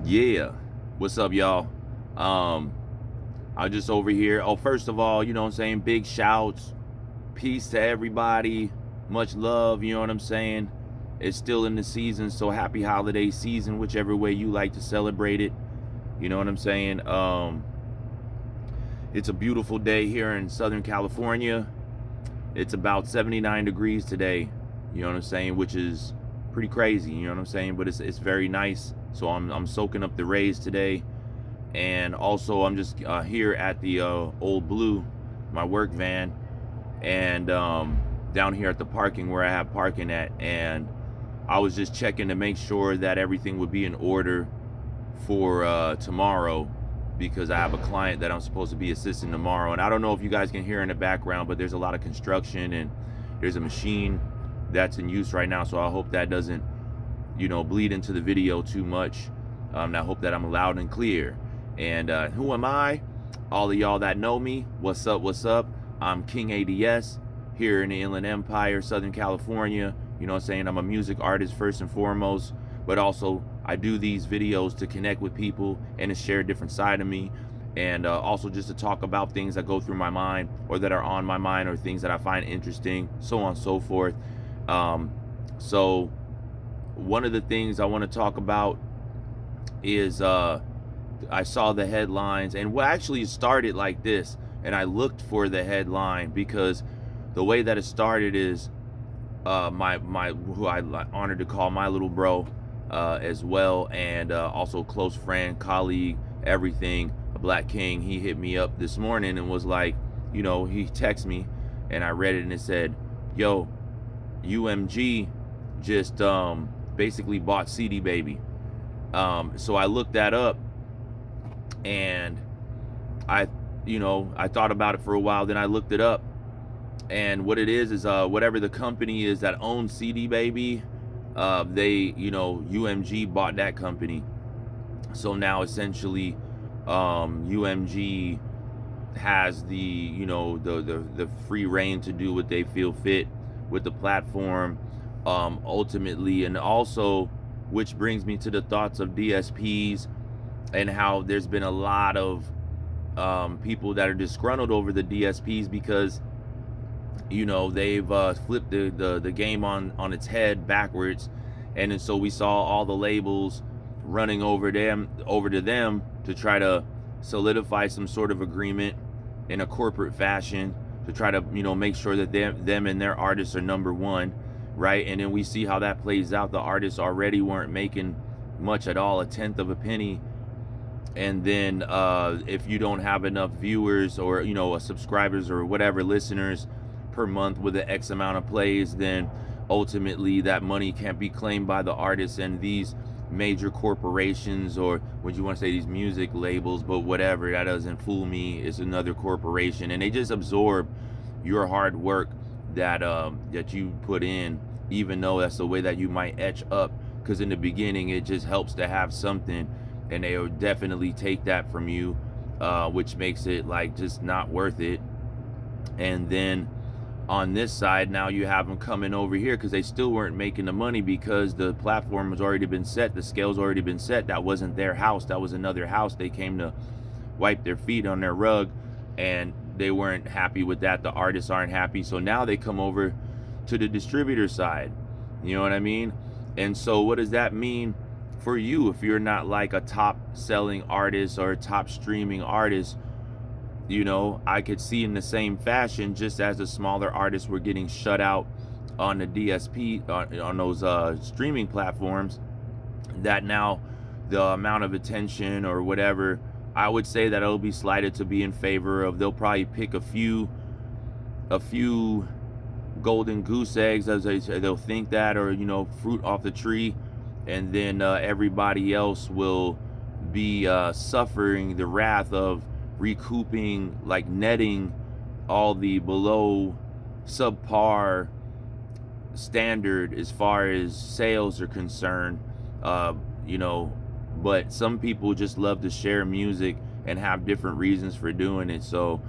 Yeah, what's up, y'all? um I just over here. Oh, first of all, you know what I'm saying, big shouts, peace to everybody, much love, you know what I'm saying. It's still in the season, so happy holiday season, whichever way you like to celebrate it, you know what I'm saying. It's a beautiful day here in Southern California. It's about 79 degrees today, you know what I'm saying, which is pretty crazy, you know what I'm saying, but it's very nice. So I'm soaking up the rays today. And also I'm just here at the Old Blue, my work van, and down here at the parking where I have parking at. And I was just checking to make sure that everything would be in order for tomorrow, because I have a client that I'm supposed to be assisting tomorrow. And I don't know if you guys can hear in the background, but there's a lot of construction and there's a machine that's in use right now, so I hope that doesn't, you know, bleed into the video too much. And I hope that I'm loud and clear. And who am I? All of y'all that know me, what's up, what's up? I'm King A.D.S. here in the Inland Empire, Southern California. You know what I'm saying? I'm a music artist first and foremost, but also I do these videos to connect with people and to share a different side of me, and also just to talk about things that go through my mind or that are on my mind, or things that I find interesting, so on and so forth. So one of the things I want to talk about is I saw the headlines, and what actually started like this, and I looked for the headline because the way that it started is my who I honored to call my little bro as well, and also close friend, colleague, everything, a Black King. He hit me up this morning and was like, you know, he texted me, and I read it, and it said, yo, UMG just basically bought CD Baby. So I looked that up, and I thought about it for a while. Then I looked it up, and what it is whatever the company is that owns CD Baby, UMG bought that company. So now essentially UMG has the free reign to do what they feel fit with the platform, ultimately. And also, which brings me to the thoughts of DSPs, and how there's been a lot of people that are disgruntled over the DSPs because, you know, they've flipped the game on its head backwards. And then so we saw all the labels running over to them to try to solidify some sort of agreement in a corporate fashion, to try to, you know, make sure that them and their artists are number one, right? And then we see how that plays out. The artists already weren't making much at all, a tenth of a penny. And then if you don't have enough viewers, or, you know, subscribers or whatever, listeners per month with an X amount of plays, then ultimately that money can't be claimed by the artists. And these major corporations, or what you want to say, these music labels, but whatever, that doesn't fool me. It's another corporation, and they just absorb your hard work that that you put in, even though that's the way that you might etch up, because in the beginning it just helps to have something, and they will definitely take that from you, which makes it like just not worth it. And then on this side, now you have them coming over here because they still weren't making the money, because the platform has already been set, the scale's already been set. That wasn't their house, that was another house. They came to wipe their feet on their rug, and they weren't happy with that. The artists aren't happy, so now they come over to the distributor side, you know what I mean? And so what does that mean for you if you're not like a top selling artist or a top streaming artist? You know, I could see in the same fashion, just as the smaller artists were getting shut out on the DSP, on those streaming platforms, that now the amount of attention or whatever, I would say that it'll be slighted to be in favor of, they'll probably pick a few golden goose eggs, as they'll think that, or, you know, fruit off the tree, and then everybody else will be suffering the wrath of recouping, like netting all the below subpar standard as far as sales are concerned. You know, but some people just love to share music and have different reasons for doing it. So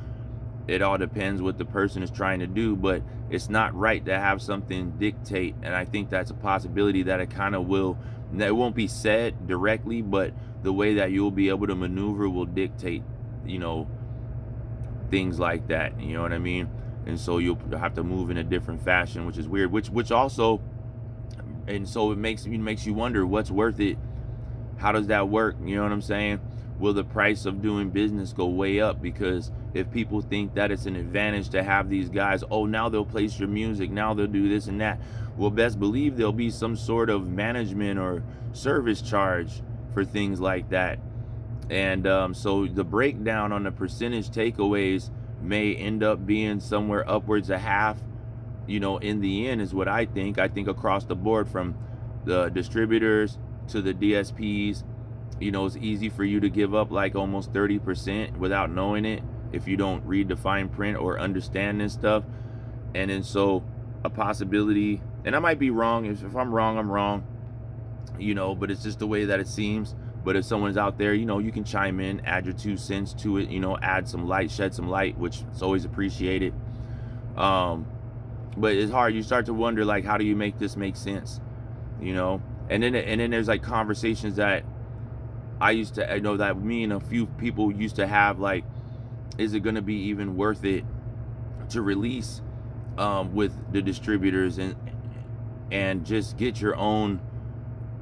it all depends what the person is trying to do, but it's not right to have something dictate. And I think that's a possibility that it kind of will It won't be said directly, but the way that you'll be able to maneuver will dictate, you know, things like that. You know what I mean? And so you'll have to move in a different fashion, which is weird. Which also, and so it makes you wonder what's worth it. How does that work? You know what I'm saying? Will the price of doing business go way up? Because if people think that it's an advantage to have these guys, oh, now they'll place your music, now they'll do this and that. Well, best believe there'll be some sort of management or service charge for things like that. And so the breakdown on the percentage takeaways may end up being somewhere upwards of half, you know, in the end, is what I think. I think across the board, from the distributors to the DSPs, you know, it's easy for you to give up like almost 30% without knowing it if you don't read the fine print or understand this stuff. And then so a possibility, and I might be wrong, if I'm wrong, I'm wrong, you know, but it's just the way that it seems. But if someone's out there, you know, you can chime in, add your 2 cents to it, you know, add some light, shed some light, which is always appreciated. But it's hard. You start to wonder, like, how do you make this make sense, you know? And then there's like conversations that I know that me and a few people used to have, like, is it going to be even worth it to release with the distributors and just get your own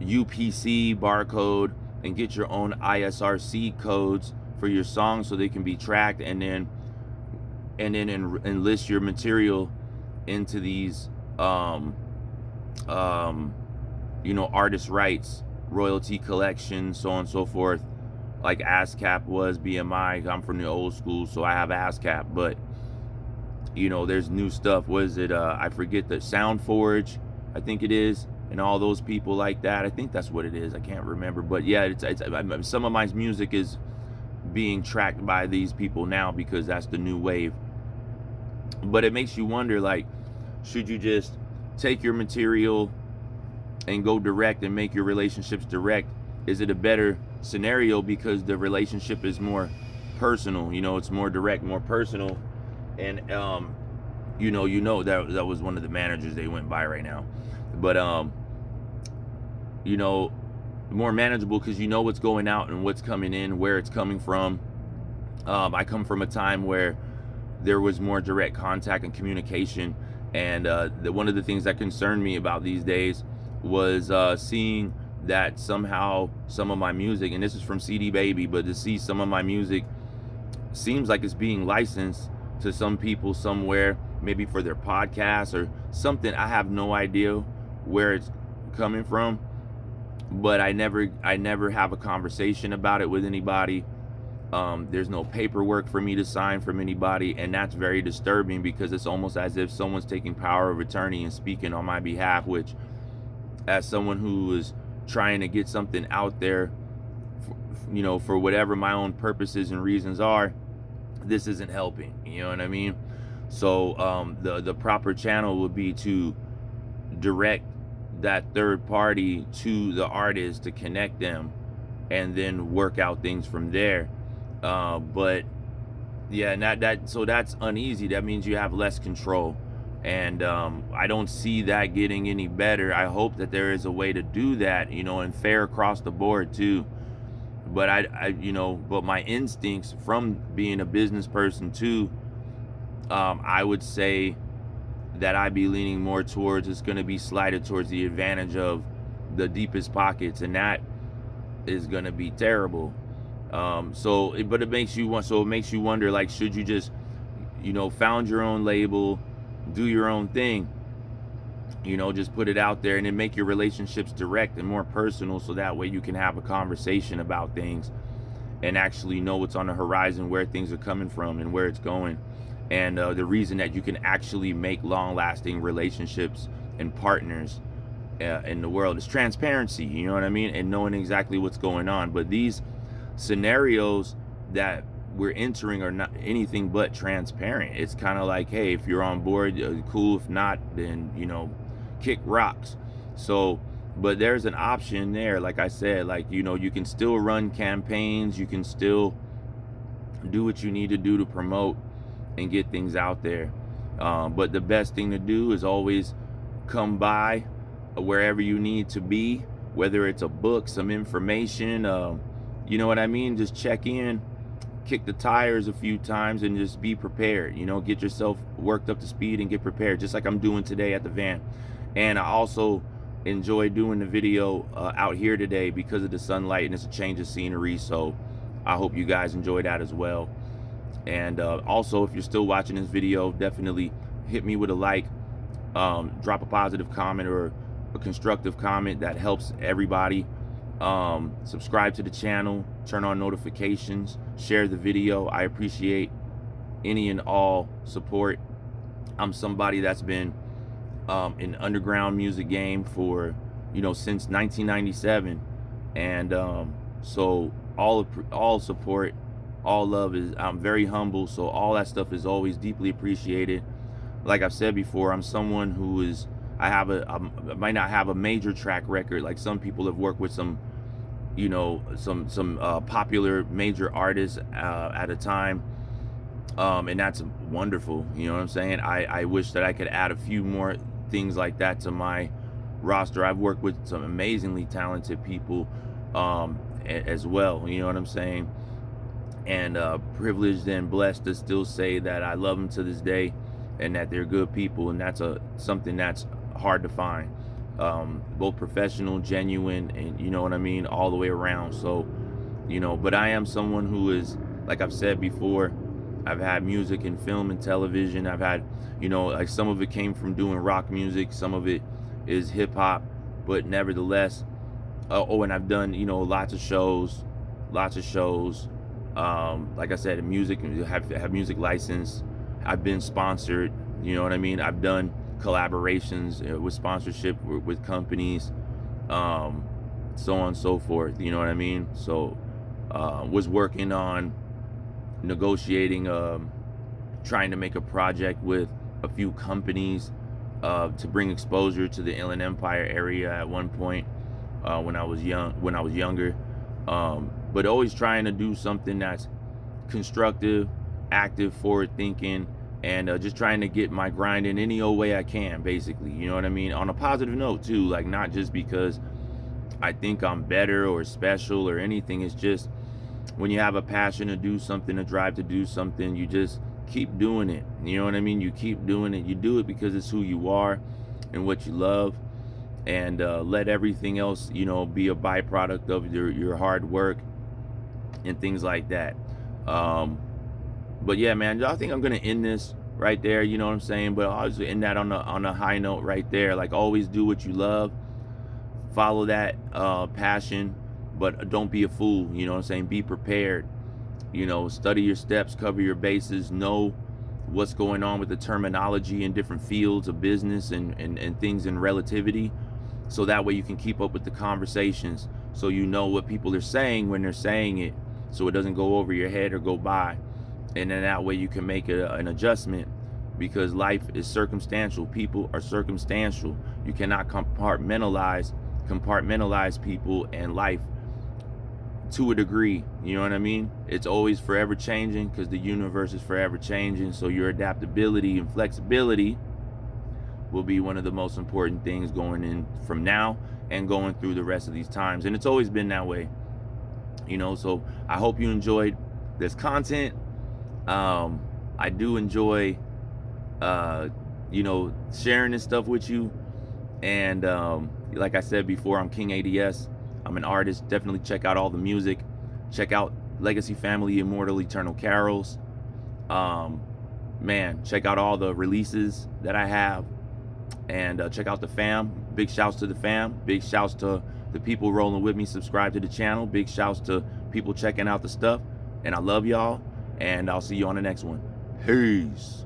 UPC barcode and get your own ISRC codes for your songs so they can be tracked, and then enlist your material into these you know, artist rights, royalty collection, so on and so forth, like ASCAP was, BMI. I'm from the old school, so I have ASCAP, but you know, there's new stuff. What is it? I forget, the SoundForge, I think it is, and all those people like that. I think that's what it is. I can't remember, but yeah, it's some of my music is being tracked by these people now because that's the new wave. But it makes you wonder, like, should you just take your material and go direct and make your relationships direct? Is it a better scenario because the relationship is more personal? You know, it's more direct, more personal, and you know that was one of the managers they went by right now, but you know, more manageable because you know what's going out and what's coming in, where it's coming from. I come from a time where there was more direct contact and communication, and one of the things that concerned me about these days was seeing that somehow some of my music, and this is from CD Baby, but to see some of my music seems like it's being licensed to some people somewhere, maybe for their podcast or something. I have no idea where it's coming from, but I never have a conversation about it with anybody. There's no paperwork for me to sign from anybody, and that's very disturbing because it's almost as if someone's taking power of attorney and speaking on my behalf, which, as someone who is trying to get something out there, you know, for whatever my own purposes and reasons are, this isn't helping. You know what I mean? So the proper channel would be to direct that third party to the artist to connect them, and then work out things from there. But yeah, and so that's uneasy. That means you have less control, and I don't see that getting any better. I hope that there is a way to do that, you know, and fair across the board too. But but my instincts from being a business person too, I would say that I'd be leaning more towards it's going to be slighted towards the advantage of the deepest pockets, and that is going to be terrible. But it makes you wonder, like, should you just, you know, found your own label, do your own thing, you know, just put it out there, and then make your relationships direct and more personal, so that way you can have a conversation about things and actually know what's on the horizon, where things are coming from and where it's going. And the reason that you can actually make long-lasting relationships and partners in the world is transparency, you know what I mean, and knowing exactly what's going on. But these scenarios that we're entering are not anything but transparent. It's kind of like, hey, if you're on board, cool. If not, then, you know, kick rocks. So, but there's an option there. Like I said, like, you know, you can still run campaigns, you can still do what you need to do to promote and get things out there. But the best thing to do is always come by wherever you need to be whether it's a book, some information, you know what I mean? Just check in, kick the tires a few times, and just be prepared. You know, get yourself worked up to speed and get prepared, just like I'm doing today at the van. And I also enjoy doing the video out here today because of the sunlight, and it's a change of scenery. So I hope you guys enjoy that as well. And also, if you're still watching this video, definitely hit me with a like, drop a positive comment or a constructive comment that helps everybody. Subscribe to the channel, turn on notifications, share the video. I appreciate any and all support. I'm somebody that's been in underground music game for, you know, since 1997, and so all support, all love is, I'm very humble, so all that stuff is always deeply appreciated. Like I've said before, I'm someone who is, I might not have a major track record like some people have worked with some, you know, some popular major artists at a time, and that's wonderful. You know what I'm saying? I wish that I could add a few more things like that to my roster. I've worked with some amazingly talented people as well. You know what I'm saying? And privileged and blessed to still say that I love them to this day, and that they're good people, and that's something that's hard to find. Both professional, genuine, and you know what I mean, all the way around. So, you know, but I am someone who is, like I've said before, I've had music and film and television. I've had, you know, like some of it came from doing rock music, some of it is hip hop, but nevertheless, and I've done, you know, lots of shows. Like I said, music, have music license. I've been sponsored, you know what I mean? I've done collaborations with sponsorship with companies, so on and so forth, you know what I mean? So was working on negotiating, trying to make a project with a few companies to bring exposure to the Inland Empire area at one point, when I was younger, but always trying to do something that's constructive, active, forward thinking, and just trying to get my grind in any old way I can, basically, you know what I mean, on a positive note too, like not just because I think I'm better or special or anything. It's just when you have a passion to do something, a drive to do something, you just keep doing it, you know what I mean? You keep doing it, you do it because it's who you are and what you love, and let everything else, you know, be a byproduct of your hard work and things like that. But yeah, man, I think I'm gonna end this right there, you know what I'm saying? But I'll just end that on a high note right there. Like, always do what you love, follow that passion, but don't be a fool, you know what I'm saying? Be prepared, you know, study your steps, cover your bases, know what's going on with the terminology in different fields of business and things in relativity, so that way you can keep up with the conversations, so you know what people are saying when they're saying it, so it doesn't go over your head or go by. And then that way you can make an adjustment, because life is circumstantial. People are circumstantial. You cannot compartmentalize people and life to a degree, you know what I mean? It's always forever changing, because the universe is forever changing. So your adaptability and flexibility will be one of the most important things going in from now and going through the rest of these times. And it's always been that way, you know. So I hope you enjoyed this content. I do enjoy you know, sharing this stuff with you. And like I said before, I'm King A.D.S. I'm an artist. Definitely check out all the music. Check out Legacy Family, Immortal, Eternal Carols. Man, check out all the releases that I have. And check out the fam. Big shouts to the fam. Big shouts to the people rolling with me. Subscribe to the channel. Big shouts to people checking out the stuff. And I love y'all. And I'll see you on the next one. Peace.